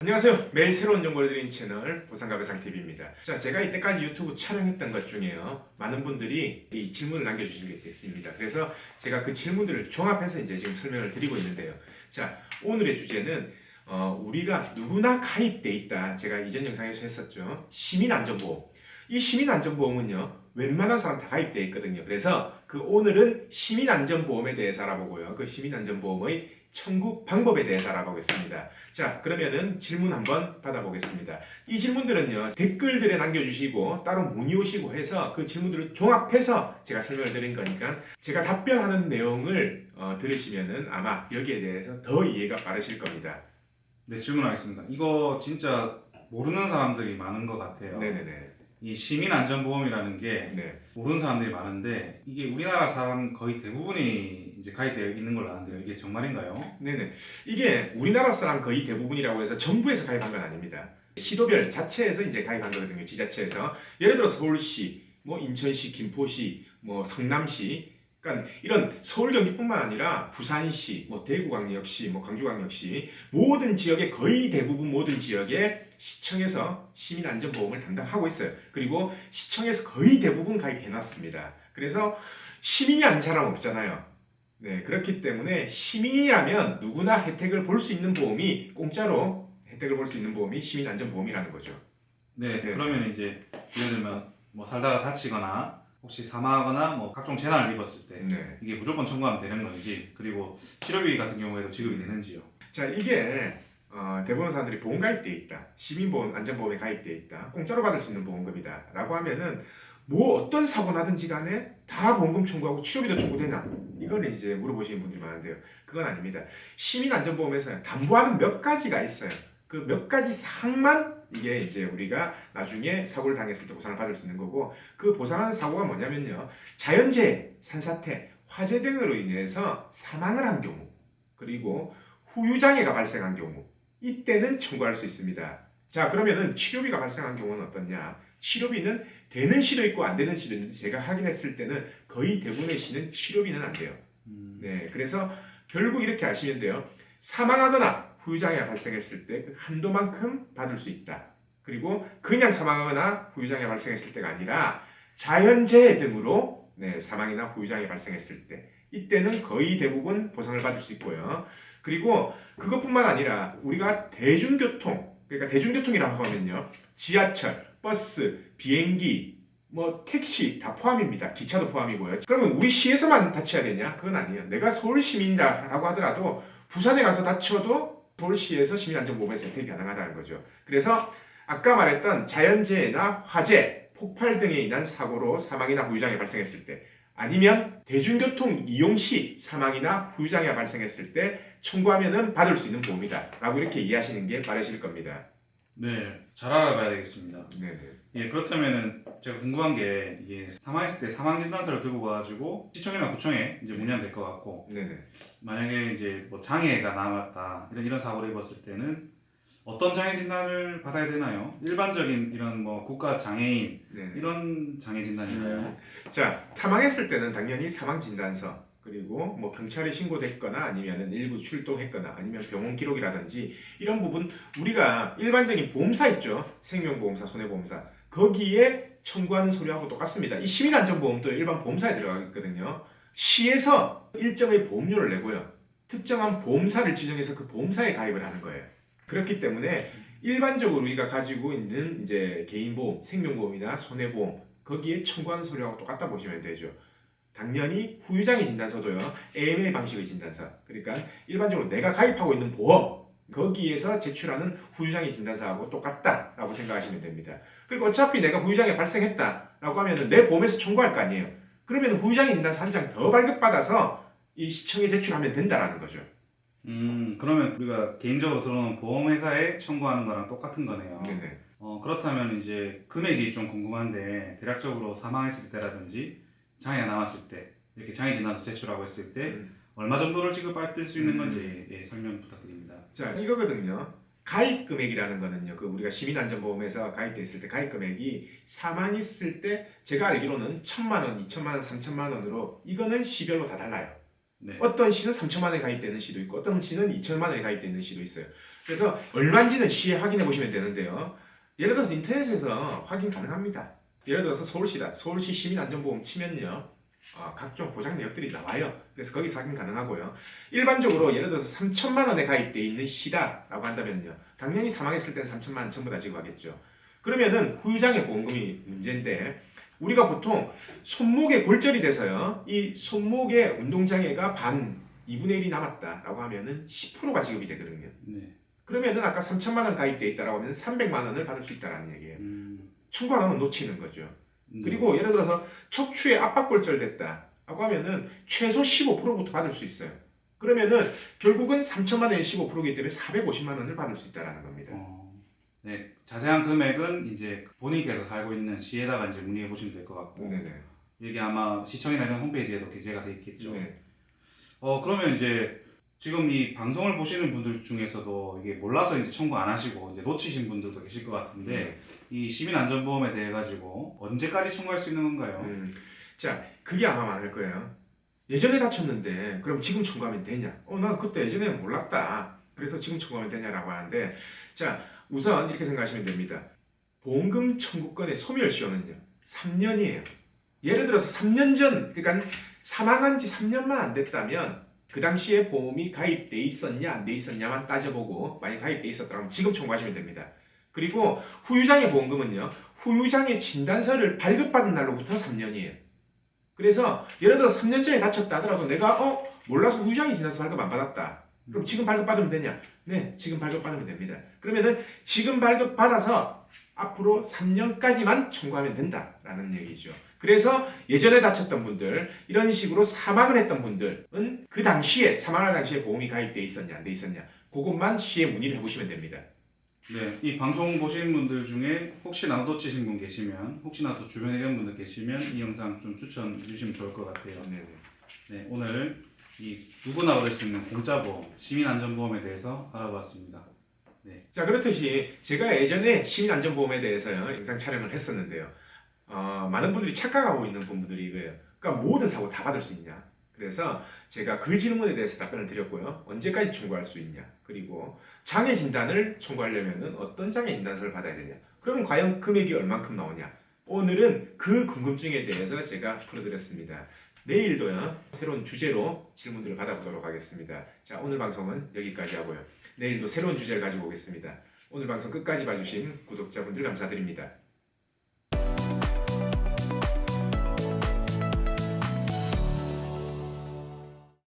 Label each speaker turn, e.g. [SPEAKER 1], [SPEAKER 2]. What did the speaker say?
[SPEAKER 1] 안녕하세요. 매일 새로운 정보를 드리는 채널 보상가배상TV입니다. 자, 제가 이때까지 유튜브 촬영했던 것 중에요. 많은 분들이 이 질문을 남겨주신 게 있습니다. 그래서 제가 그 질문들을 종합해서 이제 지금 설명을 드리고 있는데요. 자, 오늘의 주제는 우리가 누구나 가입돼 있다. 제가 이전 영상에서 했었죠. 시민안전보험. 이 시민안전보험은요. 웬만한 사람 다 가입돼 있거든요. 그래서 오늘은 시민안전보험에 대해서 알아보고요. 그 시민안전보험의 청구 방법에 대해서 알아보겠습니다. 자, 그러면은 질문 한번 받아보겠습니다. 이 질문들은요, 댓글들에 남겨주시고 따로 문의 오시고 해서 그 질문들을 종합해서 제가 설명을 드린 거니까 제가 답변하는 내용을 들으시면은 아마 여기에 대해서 더 이해가 빠르실 겁니다.
[SPEAKER 2] 네, 질문하겠습니다. 이거 진짜 모르는 사람들이 많은 것 같아요.
[SPEAKER 1] 네네네.
[SPEAKER 2] 이 시민안전보험이라는 게
[SPEAKER 1] 네.
[SPEAKER 2] 모르는 사람들이 많은데 이게 우리나라 사람 거의 대부분이 이제 가입되어 있는 걸로 아는데요. 이게 정말인가요?
[SPEAKER 1] 네네. 이게 우리나라 사람 거의 대부분이라고 해서 정부에서 가입한 건 아닙니다. 시도별 자체에서 이제 가입한 거거든요. 지자체에서. 예를 들어 서울시, 뭐 인천시, 김포시, 뭐 성남시, 그러니까 이런 서울 경기뿐만 아니라 부산시, 뭐 대구광역시, 뭐 광주광역시 모든 지역의 거의 대부분 모든 지역에 시청에서 시민안전보험을 담당하고 있어요. 그리고 시청에서 거의 대부분 가입해놨습니다. 그래서 시민이 아닌 사람 없잖아요. 네, 그렇기 때문에 시민이라면 누구나 혜택을 볼 수 있는 보험이 공짜로 혜택을 볼 수 있는 보험이 시민안전보험이라는 거죠.
[SPEAKER 2] 네,
[SPEAKER 1] 네.
[SPEAKER 2] 그러면 이제 예를 들면 뭐 살다가 다치거나 혹시 사망하거나 뭐 각종 재난을 입었을 때
[SPEAKER 1] 네.
[SPEAKER 2] 이게 무조건 청구하면 되는 건지, 그리고 치료비 같은 경우에도 지급이 되는지요?
[SPEAKER 1] 자, 이게 대부분 사람들이 보험 가입돼 있다, 시민보험 안전보험에 가입돼 있다, 공짜로 받을 수 있는 보험금이다 라고 하면은 뭐 어떤 사고 나든지 간에 다 보험금 청구하고 치료비도 청구되나, 이거는 이제 물어보시는 분들이 많은데요. 그건 아닙니다. 시민안전보험에서는 담보하는 몇 가지가 있어요. 그 몇 가지 사항만 이게 이제 우리가 나중에 사고를 당했을 때 보상을 받을 수 있는 거고, 그 보상하는 사고가 뭐냐면요, 자연재해, 산사태, 화재 등으로 인해서 사망을 한 경우, 그리고 후유장애가 발생한 경우, 이때는 청구할 수 있습니다. 자, 그러면은 치료비가 발생한 경우는 어떠냐? 치료비는 되는 시도 있고 안 되는 시도 있는데, 제가 확인했을 때는 거의 대부분의 시는 치료비는 안 돼요. 네, 그래서 결국 이렇게 아시면 돼요. 사망하거나 후유장애가 발생했을 때 그 한도만큼 받을 수 있다. 그리고 그냥 사망하거나 후유장애가 발생했을 때가 아니라 자연재해 등으로 사망이나 후유장애 발생했을 때, 이때는 거의 대부분 보상을 받을 수 있고요. 그리고 그것뿐만 아니라 우리가 대중교통, 그러니까 대중교통이라고 하면요, 지하철, 버스, 비행기, 뭐 택시 다 포함입니다. 기차도 포함이고요. 그러면 우리 시에서만 다쳐야 되냐? 그건 아니에요. 내가 서울 시민이라고 하더라도 부산에 가서 다쳐도 서울시에서 시민안전보험에서 혜택이 가능하다는 거죠. 그래서 아까 말했던 자연재해나 화재, 폭발 등에 인한 사고로 사망이나 후유장애 발생했을 때, 아니면 대중교통 이용 시 사망이나 후유장애가 발생했을 때 청구하면은 받을 수 있는 보험이다 라고 이렇게 이해하시는 게 빠르실 겁니다.
[SPEAKER 2] 네, 잘 알아봐야 되겠습니다.
[SPEAKER 1] 네네.
[SPEAKER 2] 예, 그렇다면은 제가 궁금한 게, 이게 사망했을 때 사망진단서를 들고 가가지고 시청이나 구청에 이제 문의하면 될 것 같고,
[SPEAKER 1] 네네.
[SPEAKER 2] 만약에 이제 뭐 장애가 남았다 이런 사고를 입었을 때는 어떤 장애 진단을 받아야 되나요? 일반적인 이런 뭐 국가 장애인
[SPEAKER 1] 네네.
[SPEAKER 2] 이런 장애 진단인가요?
[SPEAKER 1] 자, 사망했을 때는 당연히 사망진단서, 그리고 뭐 경찰에 신고됐거나 아니면은 일부 출동했거나 아니면 병원 기록이라든지 이런 부분, 우리가 일반적인 보험사 있죠, 생명보험사, 손해보험사, 거기에 청구하는 서류하고 똑같습니다. 이 시민안전보험도 일반 보험사에 들어가 있거든요. 시에서 일정의 보험료를 내고요, 특정한 보험사를 지정해서 그 보험사에 가입을 하는 거예요. 그렇기 때문에 일반적으로 우리가 가지고 있는 이제 개인보험, 생명보험이나 손해보험, 거기에 청구하는 서류하고 똑같다 보시면 되죠. 당연히 후유장애 진단서도요, AMA 방식의 진단서, 그러니까 일반적으로 내가 가입하고 있는 보험, 거기에서 제출하는 후유장애 진단서하고 똑같다라고 생각하시면 됩니다. 그리고 어차피 내가 후유장애 발생했다라고 하면 내 보험에서 청구할 거 아니에요. 그러면 후유장애 진단서 한 장 더 발급받아서 이 시청에 제출하면 된다라는 거죠.
[SPEAKER 2] 그러면 우리가 개인적으로 들어오는 보험회사에 청구하는 거랑 똑같은 거네요.
[SPEAKER 1] 네네.
[SPEAKER 2] 그렇다면 이제 금액이 좀 궁금한데, 대략적으로 사망했을 때라든지 장애가 남았을 때 이렇게 장애 진단서 제출하고 했을 때 얼마 정도를 지급받을 수 있는 건지 설명 부탁드립니다.
[SPEAKER 1] 자, 이거거든요. 가입 금액이라는 거는요, 그 우리가 시민안전보험에서 가입돼 있을 때 가입 금액이 사망했을 때 제가 알기로는 1,000만 원, 2,000만 원, 3,000만 원으로, 이거는 시별로 다 달라요.
[SPEAKER 2] 네.
[SPEAKER 1] 어떤 시는 3,000만 원에 가입되는 시도 있고 어떤 시는 2,000만 원에 가입되는 시도 있어요. 그래서 얼마인지는 시에 확인해 보시면 되는데요. 예를 들어서 인터넷에서 확인 가능합니다. 예를 들어서 서울시다. 서울시 시민안전보험 치면요. 각종 보장 내역들이 나와요. 그래서 거기서 확인 가능하고요. 일반적으로 예를 들어서 3천만 원에 가입되어 있는 시다라고 한다면요. 당연히 사망했을 때는 3천만 원 전부 다 지고 가겠죠. 그러면은 후유장애 보험금이 문제인데 우리가 보통 손목에 골절이 돼서요. 이 손목에 운동장애가 반 2분의 1이 남았다라고 하면은 10%가 지급이 되거든요.
[SPEAKER 2] 네.
[SPEAKER 1] 그러면은 아까 3천만 원 가입돼 있다라고 하면 300만 원을 받을 수 있다라는 얘기예요. 청구 안 하면 놓치는 거죠. 그리고 예를 들어서 척추에 압박골절됐다라고 하면은 최소 15%부터 받을 수 있어요. 그러면은 결국은 3천만 원의 15%이기 때문에 450만 원을 받을 수 있다라는 겁니다.
[SPEAKER 2] 네, 자세한 금액은 이제 본인께서 살고 있는 시에다가 이제 문의해 보시면 될 것 같고,
[SPEAKER 1] 네네.
[SPEAKER 2] 이게 아마 시청이나 이런 홈페이지에도 게재가 돼 있겠죠.
[SPEAKER 1] 네.
[SPEAKER 2] 그러면 이제 지금 이 방송을 보시는 분들 중에서도 이게 몰라서 이제 청구 안 하시고 이제 놓치신 분들도 계실 것 같은데,
[SPEAKER 1] 네.
[SPEAKER 2] 이 시민안전보험에 대해 가지고 언제까지 청구할 수 있는 건가요?
[SPEAKER 1] 자, 그게 아마 많을 거예요. 예전에 다쳤는데 그럼 지금 청구하면 되냐? 난 그때 예전에 몰랐다. 그래서 지금 청구하면 되냐라고 하는데, 자, 우선 이렇게 생각하시면 됩니다. 보험금 청구권의 소멸시효는요 3년이에요. 예를 들어서 3년 전, 그러니까 사망한 지 3년만 안 됐다면 그 당시에 보험이 가입돼 있었냐 안 돼 있었냐만 따져보고 만약 가입돼 있었다면 지금 청구하시면 됩니다. 그리고 후유장애 보험금은요 후유장애 진단서를 발급받은 날로부터 3년이에요. 그래서 예를 들어 3년 전에 다쳤다 하더라도 내가 몰라서 후유장애 진단서 발급 안 받았다. 그럼 지금 발급받으면 되냐? 네, 지금 발급받으면 됩니다. 그러면은 지금 발급받아서 앞으로 3년까지만 청구하면 된다라는 얘기죠. 그래서 예전에 다쳤던 분들, 이런 식으로 사망을 했던 분들은 그 당시에 사망할 당시에 보험이 가입돼 있었냐 안 돼 있었냐 그것만 시에 문의를 해보시면 됩니다.
[SPEAKER 2] 네, 이 방송 보시는 분들 중에 혹시나 놓치신 분 계시면, 혹시나 또 주변에 이런 분들 계시면 이 영상 좀 추천해 주시면 좋을 것 같아요. 네, 오늘 이 누구나 받을 수 있는 공짜보험, 시민안전보험에 대해서 알아보았습니다. 네.
[SPEAKER 1] 자, 그렇듯이 제가 예전에 시민안전보험에 대해서요 영상 촬영을 했었는데요. 많은 분들이 착각하고 있는 부분들이 이거예요. 그러니까 모든 사고 다 받을 수 있냐? 그래서 제가 그 질문에 대해서 답변을 드렸고요. 언제까지 청구할 수 있냐? 그리고 장애 진단을 청구하려면 어떤 장애 진단서를 받아야 되냐? 그러면 과연 금액이 얼만큼 나오냐? 오늘은 그 궁금증에 대해서 제가 풀어드렸습니다. 내일도요 새로운 주제로 질문들을 받아보도록 하겠습니다. 자, 오늘 방송은 여기까지 하고요. 내일도 새로운 주제를 가지고 오겠습니다. 오늘 방송 끝까지 봐주신 구독자분들 감사드립니다.